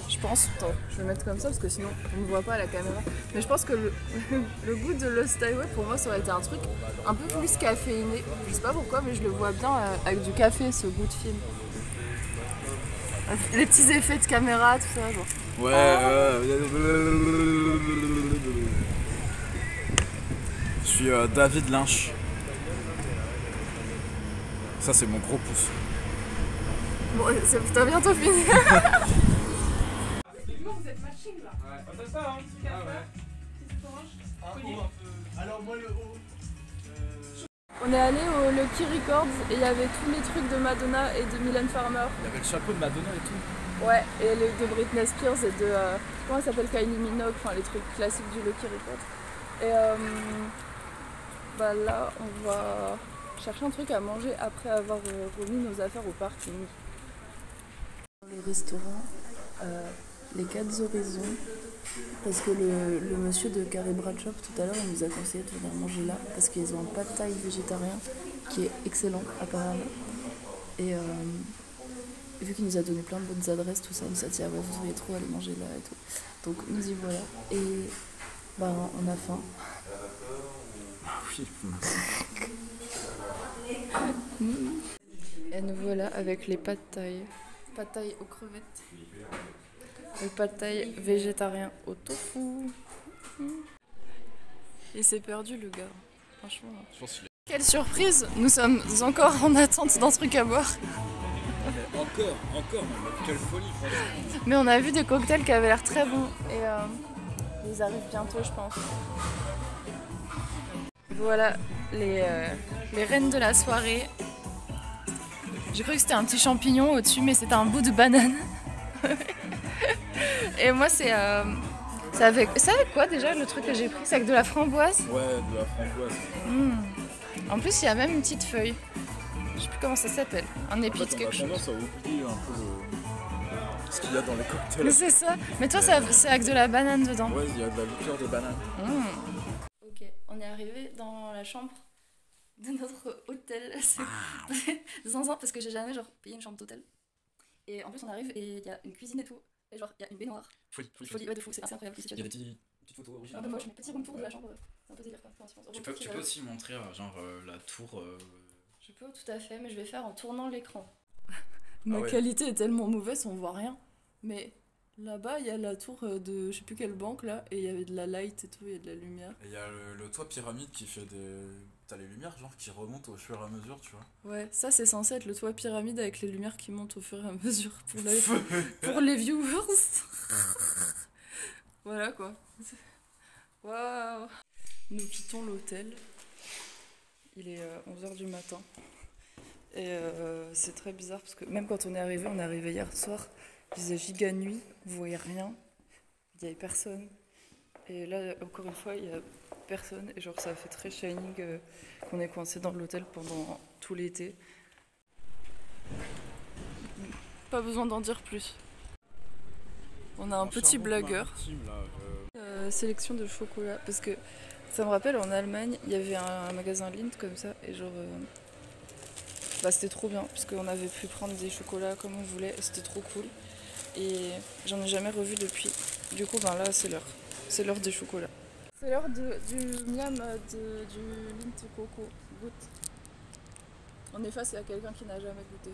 Je pense, attends, je vais le mettre comme ça parce que sinon on ne voit pas à la caméra. Mais je pense que le goût de Lost Highway pour moi ça aurait été un truc un peu plus caféiné. Je sais pas pourquoi mais je le vois bien avec du café ce goût de film. Les petits effets de caméra, tout ça genre. Ouais. Je suis David Lynch. Ça c'est mon gros pouce. Bon, t'as bientôt fini. On est allé au Lucky Records et il y avait tous les trucs de Madonna et de Mylène Farmer. Il y avait le chapeau de Madonna et tout. Ouais, et de Britney Spears et de comment elle s'appelle, Kylie Minogue, enfin les trucs classiques du Lucky Records. Et bah là on va chercher un truc à manger après avoir remis nos affaires au parking. Le restaurant Les 4 Horizons, parce que le monsieur de Carré Bradshaw tout à l'heure il nous a conseillé de venir manger là parce qu'ils ont un pad thaï végétarien qui est excellent apparemment. Et vu qu'il nous a donné plein de bonnes adresses, tout ça, il nous a dit ah ouais vous devriez trop aller manger là et tout. Donc nous y voilà et bah on a faim. Oui. Et nous voilà avec les pad thaï. Pad thaï aux crevettes. Le pad thaï végétarien au tofu. Il s'est perdu le gars. Franchement. Je pense qu'il est... Quelle surprise! Nous sommes encore en attente d'un truc à boire. Encore, quelle folie franchement. Mais on a vu des cocktails qui avaient l'air très bons et ils arrivent bientôt je pense. Voilà les reines de la soirée. J'ai cru que c'était un petit champignon au-dessus mais c'était un bout de banane. Et moi c'est avec quoi déjà le truc que j'ai pris? C'est avec de la framboise? Ouais, de la framboise. En plus il y a même une petite feuille. Je sais plus comment ça s'appelle. Un épi de quelque chose. On a tendance à oublier un peu ce qu'il y a dans les cocktails. C'est ça. Mais toi c'est avec de la banane dedans. Ouais, il y a de la liqueur de banane. Ok, on est arrivé dans la chambre de notre hôtel. C'est zinzin parce que j'ai jamais genre payé une chambre d'hôtel. Et en plus on arrive et il y a une cuisine et tout. Et genre il y a une baignoire. Folie. Ouais, de fou, c'est assez incroyable ici. Il y a des petites photos Un originales. peu moche, mais petit room tour de la chambre. C'est un peu délire quoi. Tu peux aussi montrer genre la tour. Je peux tout à fait, mais je vais faire en tournant l'écran. Ma ouais. qualité est tellement mauvaise, on voit rien. Mais là-bas, il y a la tour de je sais plus quelle banque là, et il y avait de la light et tout, il y a de la lumière. Et il y a le toit pyramide qui fait des... T'as les lumières genre qui remontent au fur et à mesure, tu vois. Ouais, ça c'est censé être le toit pyramide avec les lumières qui montent au fur et à mesure pour les viewers. Voilà quoi. Waouh. Nous quittons l'hôtel. Il est 11h du matin. Et c'est très bizarre parce que même quand on est arrivé hier soir, il faisait giga nuit, vous voyez rien, il n'y avait personne. Et là, encore une fois, il n'y a personne. Et genre, ça fait très Shining qu'on est coincé dans l'hôtel pendant tout l'été. Pas besoin d'en dire plus. On a un petit blagueur. Sélection de chocolat. Parce que ça me rappelle, en Allemagne, il y avait un magasin Lindt comme ça. Et genre, c'était trop bien. Parce qu'on avait pu prendre des chocolats comme on voulait. C'était trop cool. Et j'en ai jamais revu depuis. Du coup, là, c'est l'heure. C'est l'heure des chocolats. C'est l'heure du miam du Lindt Coco. Goûte. On est face à quelqu'un qui n'a jamais goûté.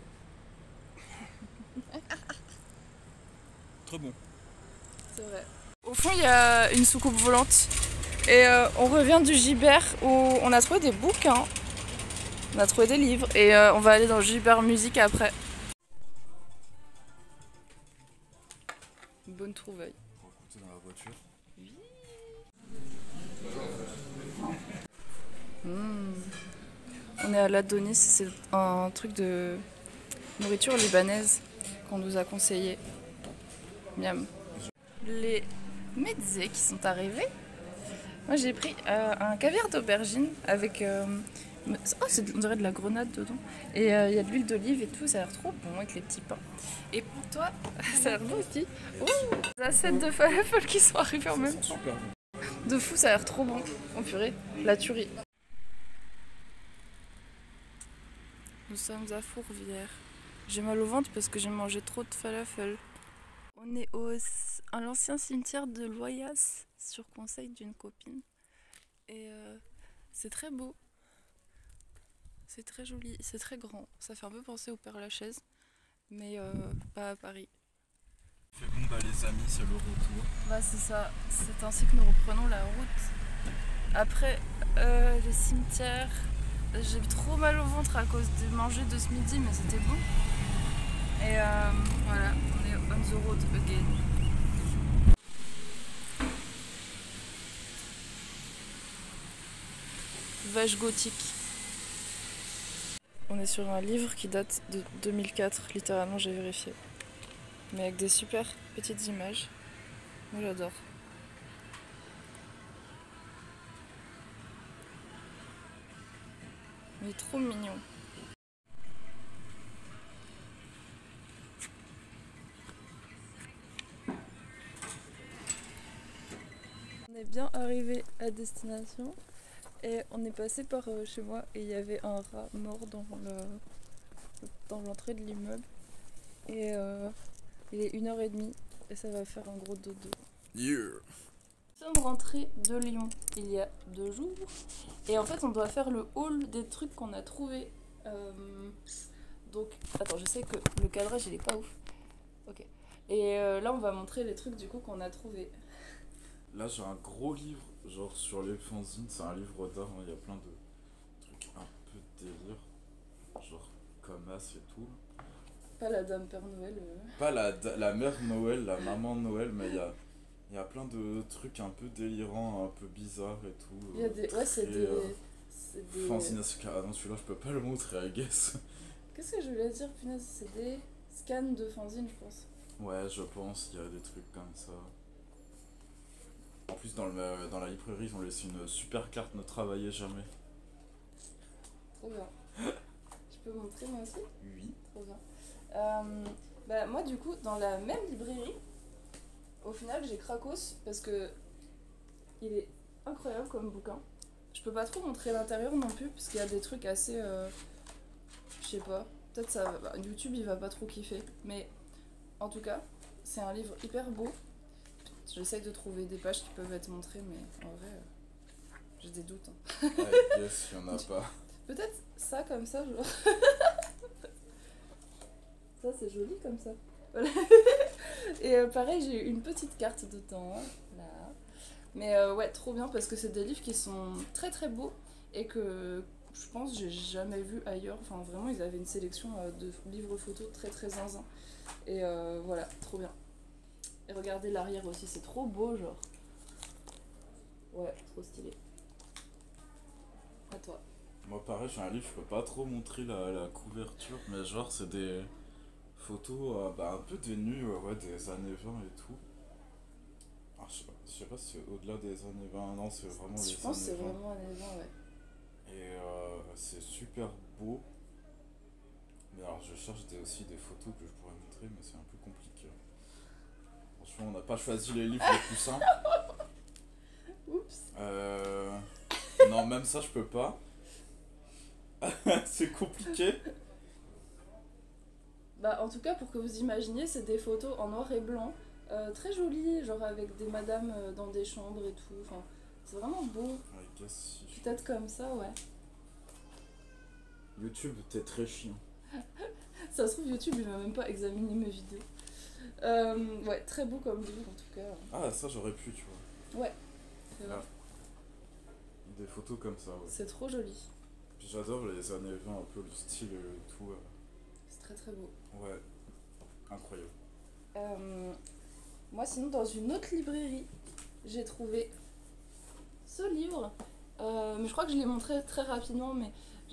Très bon. C'est vrai. Au fond, il y a une soucoupe volante. Et on revient du Gibert où on a trouvé des bouquins. On a trouvé des livres. Et on va aller dans le Gibert Musique après. Une bonne trouvaille. Pour écouter dans la voiture. On est à l'Adonis, c'est un truc de nourriture libanaise qu'on nous a conseillé. Miam. Les mezzés qui sont arrivés. Moi j'ai pris un caviar d'aubergine avec... on dirait de la grenade dedans. Et il y a de l'huile d'olive et tout, ça a l'air trop bon avec les petits pains. Et pour toi, ça a l'air bon aussi. Oh, des assiettes de falafel qui sont arrivées en même temps. Super bon. De fou, ça a l'air trop bon. Oh purée, la tuerie. Nous sommes à Fourvière. J'ai mal au ventre parce que j'ai mangé trop de falafel. On est à l'ancien cimetière de Loyasse sur conseil d'une copine. Et c'est très beau. C'est très joli, c'est très grand. Ça fait un peu penser au Père-Lachaise, mais pas à Paris. Fait bon bah les amis, c'est le retour. Bah c'est ça, c'est ainsi que nous reprenons la route. Après le cimetière, j'ai trop mal au ventre à cause de manger de ce midi, mais c'était bon. Et voilà, on est on the road again. Vache gothique. On est sur un livre qui date de 2004, littéralement j'ai vérifié. Mais avec des super petites images. Moi j'adore. Il est trop mignon. On est bien arrivé à destination et on est passé par chez moi et il y avait un rat mort dans l'entrée de l'immeuble. Et il est 1h30 et ça va faire un gros dodo. Yeah. Nous sommes rentrés de Lyon il y a 2 jours et en fait on doit faire le haul des trucs qu'on a trouvés. Donc attends, je sais que le cadrage il est pas ouf. Ok. Et là on va montrer les trucs du coup qu'on a trouvés. Là j'ai un gros livre, genre sur les fanzines, c'est un livre d'art, il y a plein de trucs un peu délire, genre comme As et tout. Pas la Dame Père Noël. Pas la mère Noël, la maman Noël, mais il y a plein de trucs un peu délirants, un peu bizarres et tout. Il y a des... Ouais, c'est des... Fanzine, ah non, celui-là je peux pas le montrer, I guess. Qu'est-ce que je voulais dire, punaise? C'est des scans de fanzine, je pense. Ouais, je pense, il y a des trucs comme ça. En plus, dans la librairie, ils ont laissé une super carte, ne travaillez jamais. Trop bien. Je peux montrer moi aussi? Oui. Trop bien. Bah, moi, du coup, dans la même librairie, au final, j'ai Krakos parce que il est incroyable comme bouquin. Je peux pas trop montrer l'intérieur non plus parce qu'il y a des trucs assez... je sais pas. Peut-être ça... Bah, YouTube, il va pas trop kiffer. Mais en tout cas, c'est un livre hyper beau. J'essaye de trouver des pages qui peuvent être montrées, mais en vrai, j'ai des doutes. Hein. Ah, yes, il y en a pas. Peut-être ça comme ça, genre. Ça, c'est joli comme ça. Voilà. Et pareil, j'ai une petite carte dedans, là. Mais ouais, trop bien parce que c'est des livres qui sont très très beaux et que je pense j'ai jamais vu ailleurs. Enfin, vraiment, ils avaient une sélection de livres photos très très zinzin. Et voilà, trop bien. Et regardez l'arrière aussi, c'est trop beau, genre. Ouais, trop stylé. À toi. Moi, pareil, j'ai un livre, je peux pas trop montrer la couverture, mais genre, c'est des photos un peu dénues, ouais, des années 20 et tout. Ah, je sais pas si c'est au-delà des années 20, non, c'est vraiment les années 20. Je pense que c'est vraiment années 20, ouais. Et c'est super beau. Mais alors, je cherche aussi des photos que je pourrais montrer, mais c'est un peu compliqué. Franchement, on n'a pas choisi les livres les plus simples. Oups. Non, même ça, je peux pas. C'est compliqué. Bah, en tout cas, pour que vous imaginiez, c'est des photos en noir et blanc, très jolies, genre avec des madames dans des chambres et tout. Enfin, c'est vraiment beau. I guess si je... Peut-être comme ça, ouais. YouTube, t'es très chiant. Ça se trouve, YouTube, il va même pas examiner mes vidéos. Ouais, très beau comme livre en tout cas. Ah, ça j'aurais pu, tu vois. Ouais, c'est vrai. Ah. Des photos comme ça, ouais. C'est trop joli. Puis j'adore les années 20, un peu le style et tout. C'est très très beau. Ouais, incroyable. Moi, sinon, dans une autre librairie, j'ai trouvé ce livre. Mais je crois que je l'ai montré très rapidement, mais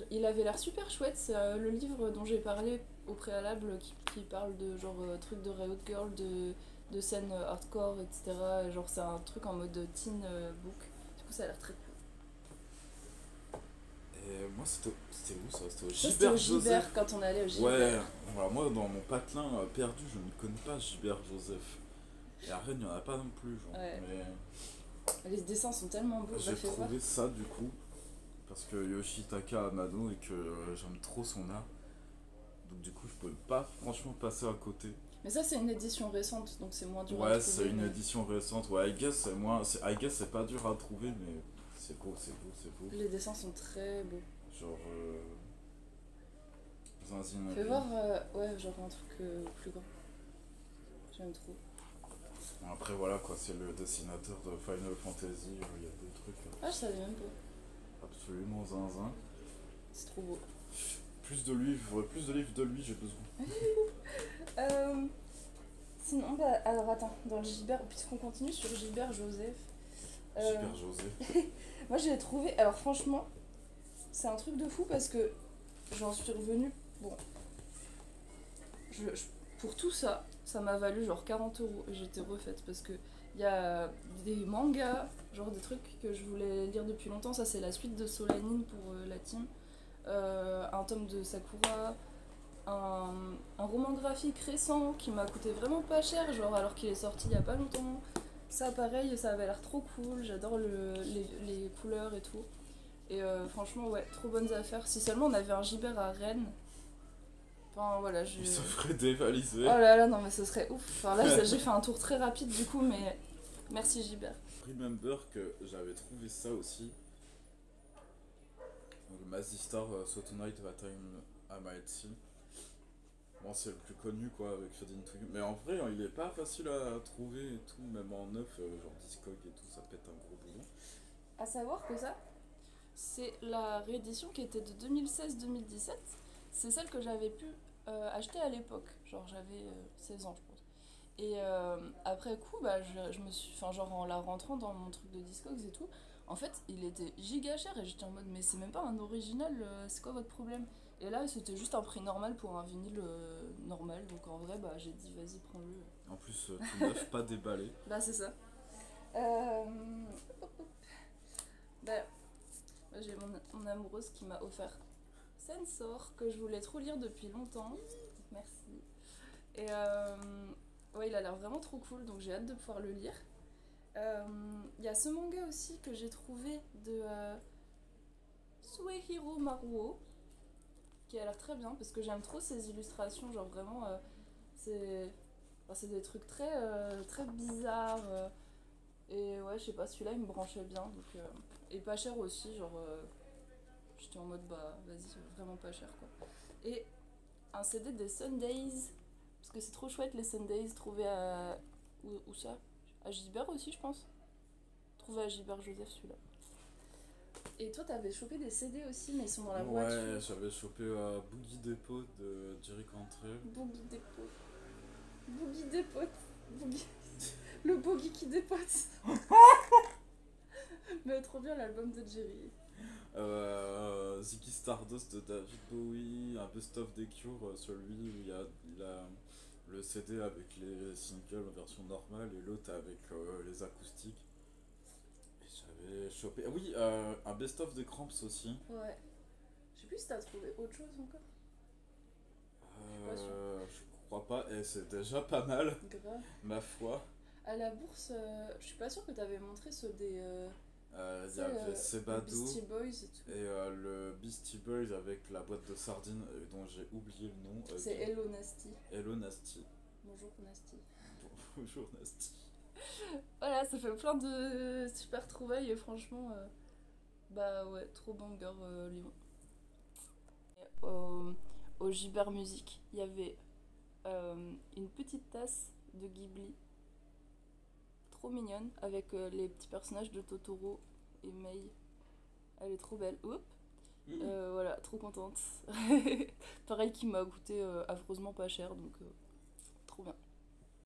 il avait l'air super chouette. C'est le livre dont j'ai parlé au préalable qui parle de genre truc de Riot Girl, de scène hardcore, etc. Et genre, c'est un truc en mode teen book. Du coup, ça a l'air très cool. Et moi, c'était où ça? C'était au Ça, c'était Gilbert au Joseph. Gilbert quand on allait au Gilbert. Ouais, alors moi, dans mon patelin perdu, je ne connais pas Gilbert Joseph. Et à Rennes, il n'y en a pas non plus, genre. Ouais. Mais Les dessins sont tellement beaux. j'ai trouvé ça, du coup, parce que Yoshitaka Amano et que j'aime trop son art. Donc du coup, je pouvais pas franchement passer à côté. Mais ça, c'est une édition récente, donc c'est moins dur à Ouais, trouver. c'est une mais édition récente. Ouais, I guess c'est pas dur à trouver, mais c'est beau, c'est beau, c'est beau. Les dessins sont très beaux. Genre Zinzine. Fais voir, ouais, genre un truc plus grand. J'aime trop. Après voilà quoi, c'est le dessinateur de Final Fantasy, il y a des trucs Ah, je savais même pas. absolument zinzin. C'est trop beau. Plus de livres de lui, j'ai besoin. Sinon, bah, alors attends, dans le Gilbert, puisqu'on continue sur Gilbert Joseph. Super José. Moi, j'ai trouvé, alors franchement, c'est un truc de fou parce que j'en suis revenue. Bon, pour tout ça, ça m'a valu genre 40 € et j'étais refaite parce que il y a des mangas, genre des trucs que je voulais lire depuis longtemps. Ça, c'est la suite de Solanine pour la team. Un tome de Sakura, un roman graphique récent qui m'a coûté vraiment pas cher, genre alors qu'il est sorti il y a pas longtemps. Ça, pareil, ça avait l'air trop cool. J'adore les couleurs et tout. Et franchement, ouais, trop bonnes affaires. Si seulement on avait un Gibert à Rennes. Enfin, voilà, Il se ferait dévaliser. Oh là là, non, mais ce serait ouf. Enfin, là, j'ai fait un tour très rapide du coup, mais merci Gibert. Remember que j'avais trouvé ça aussi. Le Mazistar So Tonight That Time I Might See. Bon, c'est le plus connu quoi avec Fading to You. Mais en vrai, il est pas facile à trouver et tout, même en neuf, genre Discog et tout, ça pète un gros boulon. À savoir que ça, c'est la réédition qui était de 2016-2017. C'est celle que j'avais pu acheter à l'époque. Genre, j'avais 16 ans, je pense. Et après coup, bah, je me suis. Enfin, genre, en la rentrant dans mon truc de Discogs et tout, en fait, il était giga cher et j'étais en mode, mais c'est même pas un original, c'est quoi votre problème? Et là, c'était juste un prix normal pour un vinyle normal. Donc en vrai, bah, j'ai dit, vas-y, prends-le. En plus, tout neuf, pas déballé. Bah, c'est ça. Bah, moi, j'ai mon amoureuse qui m'a offert Sensor, que je voulais trop lire depuis longtemps. Merci. Et ouais, il a l'air vraiment trop cool, donc j'ai hâte de pouvoir le lire. Il y a ce manga aussi que j'ai trouvé de Suehiro Maruo, qui a l'air très bien, parce que j'aime trop ses illustrations, genre vraiment, c'est des trucs très bizarres. Et ouais, je sais pas, celui-là il me branchait bien, donc, et pas cher aussi, genre j'étais en mode bah vas-y, vraiment pas cher quoi. Et un CD des Sundays, parce que c'est trop chouette les Sundays, trouvés à. Où ça? À Gilbert aussi, je pense. Trouvé à Gilbert Joseph celui-là. Et toi, t'avais chopé des CD aussi, mais ils sont dans la voiture. Ouais, j'avais chopé Boogie Depot de Jerry Cantrell. Boogie Depot. Boogie Depot. Boogie. Le boogie qui dépote. Mais trop bien l'album de Jerry. Ziggy Stardust de David Bowie, un best-of des Cure, celui où il a le CD avec les singles en version normale et l'autre avec les acoustiques. Et j'avais chopé. Ah oui, un best-of des Cramps aussi. Ouais. Je sais plus si t'as trouvé autre chose encore. Je crois pas, et c'est déjà pas mal, Grave. ma foi. À la bourse, je suis pas sûre que t'avais montré ceux des. Il y avait Sebado Beastie Boys et tout. et le Beastie Boys avec la boîte de sardines dont j'ai oublié le nom. C'est Hello Nasty. Hello Nasty. Bonjour Nasty. Bonjour Nasty. Voilà, ça fait plein de super trouvailles et franchement, bah ouais, trop banger Lyon. au Gibert Music. Il y avait une petite tasse de Ghibli, trop mignonne, avec les petits personnages de Totoro et Mei. Elle est trop belle. Oups. Voilà, trop contente. Pareil qui m'a coûté affreusement pas cher, donc trop bien.